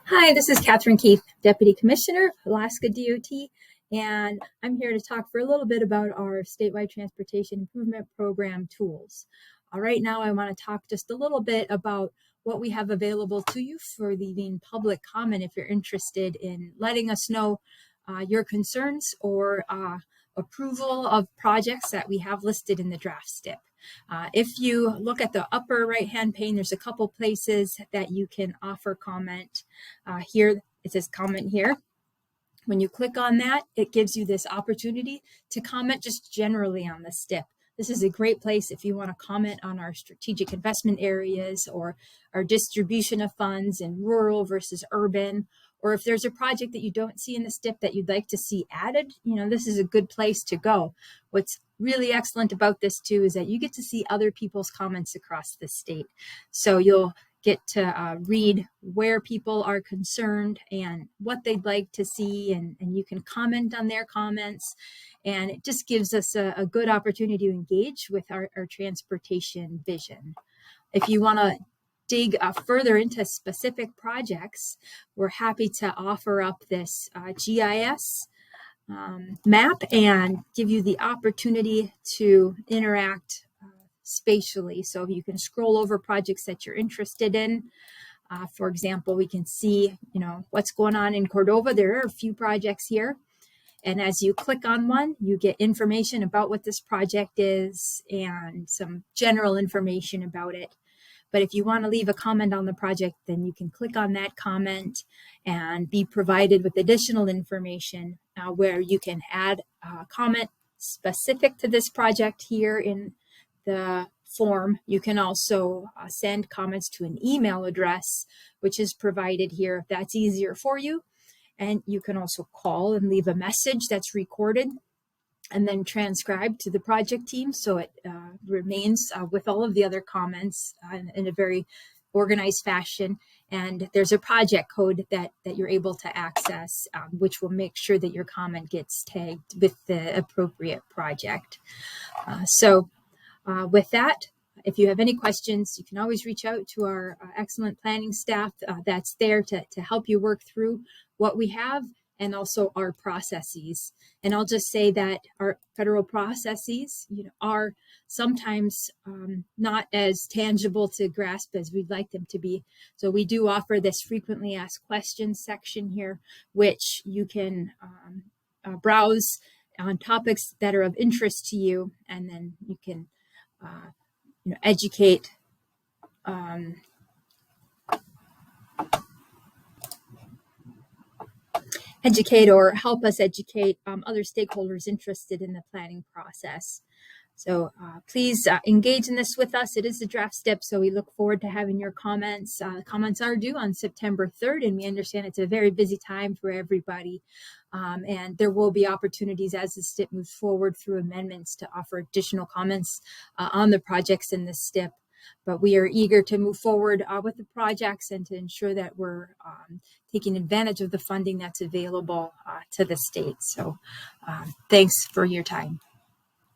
Hi, this is Catherine Keith, Deputy Commissioner, Alaska DOT, and I'm here to talk for a little bit about our statewide transportation improvement program tools. Right now, I want to talk just a little bit about what we have available to you for leaving public comment if you're interested in letting us know your concerns or approval of projects that we have listed in the draft STIP. If you look at the upper right-hand pane, there's a couple places that you can offer comment. Here, it says comment here. When you click on that, it gives you this opportunity to comment just generally on the STIP. This is a great place if you want to comment on our strategic investment areas or our distribution of funds in rural versus urban, or if there's a project that you don't see in the STIP that you'd like to see added, this is a good place to go. What's really excellent about this too is that you get to see other people's comments across the state. So you'll get to read where people are concerned and what they'd like to see, and you can comment on their comments. And it just gives us a good opportunity to engage with our transportation vision. If you want to dig further into specific projects, we're happy to offer up this GIS map and give you the opportunity to interact spatially. So you can scroll over projects that you're interested in. For example, we can see, what's going on in Cordova. There are a few projects here. And as you click on one, you get information about what this project is and some general information about it. But if you want to leave a comment on the project, then you can click on that comment and be provided with additional information where you can add a comment specific to this project here in the form. You can also send comments to an email address, which is provided here if that's easier for you. And you can also call and leave a message that's recorded and then transcribed to the project team, so it remains with all of the other comments in a very organized fashion. And there's a project code that you're able to access, which will make sure that your comment gets tagged with the appropriate project. With that, if you have any questions, you can always reach out to our excellent planning staff that's there to help you work through what we have and also our processes. And I'll just say that our federal processes, are sometimes not as tangible to grasp as we'd like them to be. So we do offer this frequently asked questions section here, which you can browse on topics that are of interest to you, and then you can educate or help us educate other stakeholders interested in the planning process. So please engage in this with us. It is the draft STIP, so we look forward to having your comments. Comments are due on September 3rd, and we understand it's a very busy time for everybody. And there will be opportunities as the STIP moves forward through amendments to offer additional comments on the projects in the STIP. But we are eager to move forward with the projects and to ensure that we're taking advantage of the funding that's available to the state. So thanks for your time.